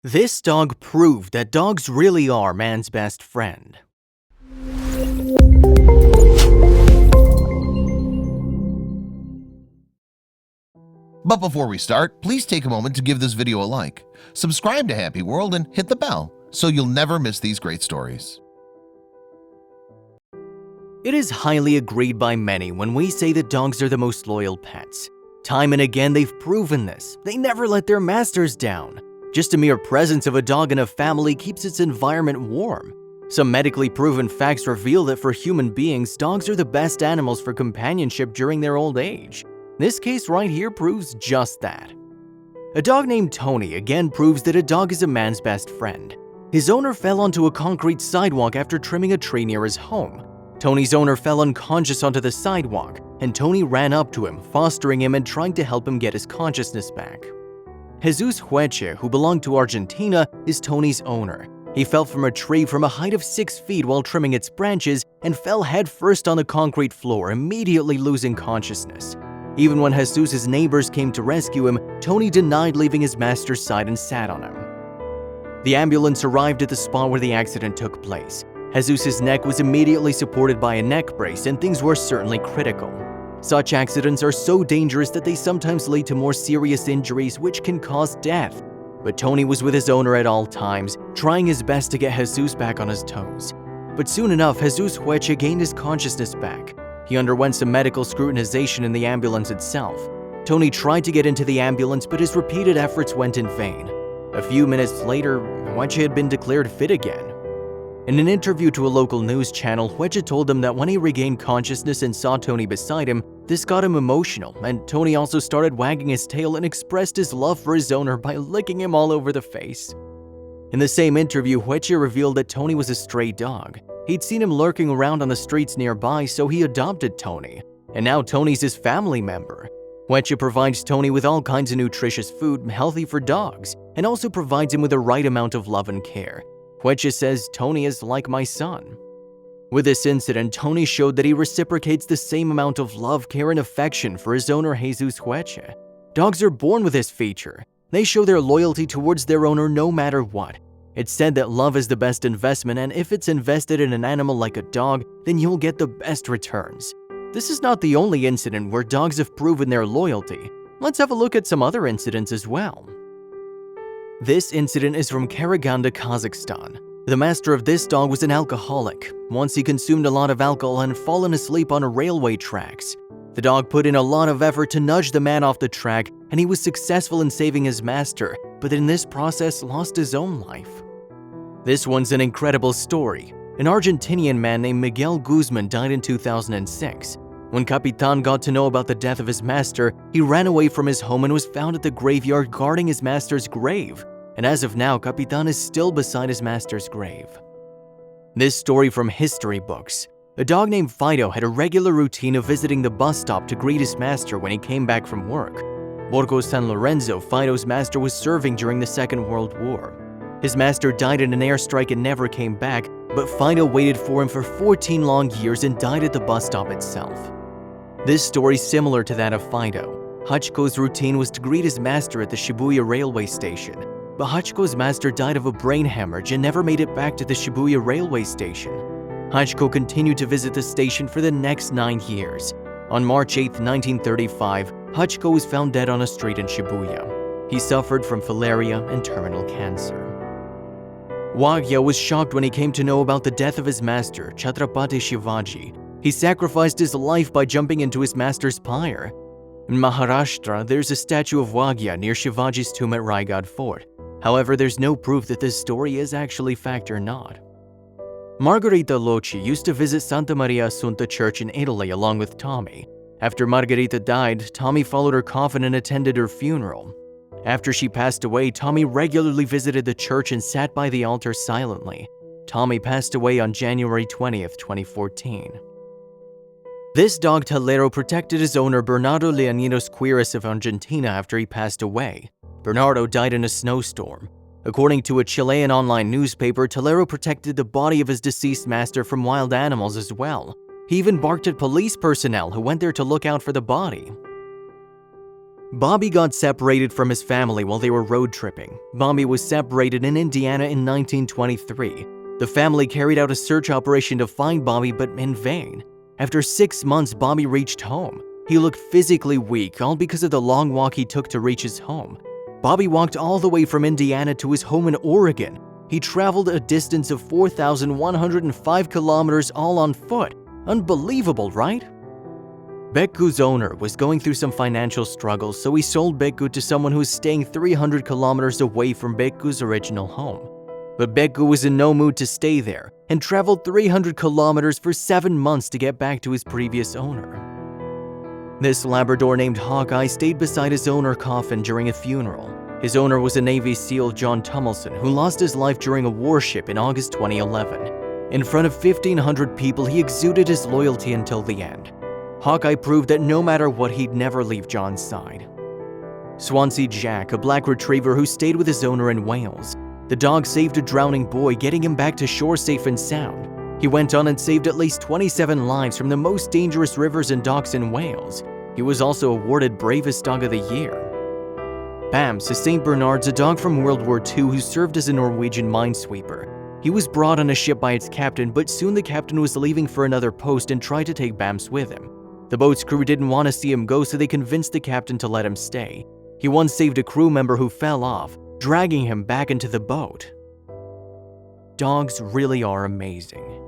This dog proved that dogs really are man's best friend. But before we start, please take a moment to give this video a like, subscribe to HappyWorld, and hit the bell so you'll never miss these great stories. It is highly agreed by many when we say that dogs are the most loyal pets. Time and again they've proven this. They never let their masters down. Just a mere presence of a dog in a family keeps its environment warm. Some medically proven facts reveal that for human beings, dogs are the best animals for companionship during their old age. This case right here proves just that. A dog named Tony again proves that a dog is a man's best friend. His owner fell onto a concrete sidewalk after trimming a tree near his home. Tony's owner fell unconscious onto the sidewalk, and Tony ran up to him, fostering him and trying to help him get his consciousness back. yUyJfq, who belonged to Argentina, is Tony's owner. He fell from a tree from a height of 6 feet while trimming its branches and fell headfirst on the concrete floor, immediately losing consciousness. Even when Jesus' neighbors came to rescue him, Tony denied leaving his master's side and sat on him. The ambulance arrived at the spot where the accident took place. Jesus' neck was immediately supported by a neck brace, and things were certainly critical. Such accidents are so dangerous that they sometimes lead to more serious injuries, which can cause death. But Tony was with his owner at all times, trying his best to get Jesus back on his toes. But soon enough, yUyJfq gained his consciousness back. He underwent some medical scrutinization in the ambulance itself. Tony tried to get into the ambulance, but his repeated efforts went in vain. A few minutes later, yUyJfq had been declared fit again. In an interview to a local news channel, yUyJfq told them that when he regained consciousness and saw Tony beside him, this got him emotional, and Tony also started wagging his tail and expressed his love for his owner by licking him all over the face. In the same interview, yUyJfq revealed that Tony was a stray dog. He'd seen him lurking around on the streets nearby, so he adopted Tony. And now Tony's his family member. yUyJfq provides Tony with all kinds of nutritious food healthy for dogs, and also provides him with the right amount of love and care. yUyJfq says, "Tony is like my son." With this incident, Tony showed that he reciprocates the same amount of love, care, and affection for his owner yUyJfq. Dogs are born with this feature. They show their loyalty towards their owner no matter what. It's said that love is the best investment, and if it's invested in an animal like a dog, then you'll get the best returns. This is not the only incident where dogs have proven their loyalty. Let's have a look at some other incidents as well. This incident is from Karaganda, Kazakhstan. The master of this dog was an alcoholic. Once he consumed a lot of alcohol and fallen asleep on a railway tracks. The dog put in a lot of effort to nudge the man off the track, and he was successful in saving his master, but in this process lost his own life. This one's an incredible story. An Argentinian man named Miguel Guzman died in 2006. When Capitan got to know about the death of his master, he ran away from his home and was found at the graveyard guarding his master's grave. And as of now, Capitan is still beside his master's grave. This story from history books. A dog named Fido had a regular routine of visiting the bus stop to greet his master when he came back from work. Borgo San Lorenzo, Fido's master, was serving during the Second World War. His master died in an airstrike and never came back, but Fido waited for him for 14 long years and died at the bus stop itself. This story is similar to that of Fido. Hachiko's routine was to greet his master at the Shibuya railway station, but Hachiko's master died of a brain hemorrhage and never made it back to the Shibuya railway station. Hachiko continued to visit the station for the next 9 years. On March 8, 1935, Hachiko was found dead on a street in Shibuya. He suffered from filaria and terminal cancer. Wagya was shocked when he came to know about the death of his master, Chhatrapati Shivaji. He sacrificed his life by jumping into his master's pyre. In Maharashtra, there's a statue of Wagya near Shivaji's tomb at Raigad Fort. However, there's no proof that this story is actually fact or not. Margherita Locci used to visit Santa Maria Assunta Church in Italy along with Tommy. After Margherita died, Tommy followed her coffin and attended her funeral. After she passed away, Tommy regularly visited the church and sat by the altar silently. Tommy passed away on January 20th, 2014. This dog Talero protected his owner Bernardo Leonidas Quiris of Argentina after he passed away. Bernardo died in a snowstorm. According to a Chilean online newspaper, Talero protected the body of his deceased master from wild animals as well. He even barked at police personnel who went there to look out for the body. Bobby got separated from his family while they were road tripping. Bobby was separated in Indiana in 1923. The family carried out a search operation to find Bobby, but in vain. After 6 months, Bobby reached home. He looked physically weak, all because of the long walk he took to reach his home. Bobby walked all the way from Indiana to his home in Oregon. He traveled a distance of 4,105 kilometers all on foot. Unbelievable, right? BXq's owner was going through some financial struggles, so he sold BXq to someone who was staying 300 kilometers away from BXq's original home. But BXq was in no mood to stay there and traveled 300 kilometers for 7 months to get back to his previous owner. This Labrador named Hawkeye stayed beside his owner's coffin during a funeral. His owner was a Navy SEAL, John Tummelson, who lost his life during a warship in August 2011. In front of 1,500 people, he exuded his loyalty until the end. Hawkeye proved that no matter what, he'd never leave John's side. Swansea Jack, a black retriever who stayed with his owner in Wales. The dog saved a drowning boy, getting him back to shore safe and sound. He went on and saved at least 27 lives from the most dangerous rivers and docks in Wales. He was also awarded Bravest Dog of the Year. Bams, a St. Bernard's, a dog from World War II who served as a Norwegian minesweeper. He was brought on a ship by its captain, but soon the captain was leaving for another post and tried to take Bams with him. The boat's crew didn't want to see him go, so they convinced the captain to let him stay. He once saved a crew member who fell off, dragging him back into the boat. Dogs really are amazing.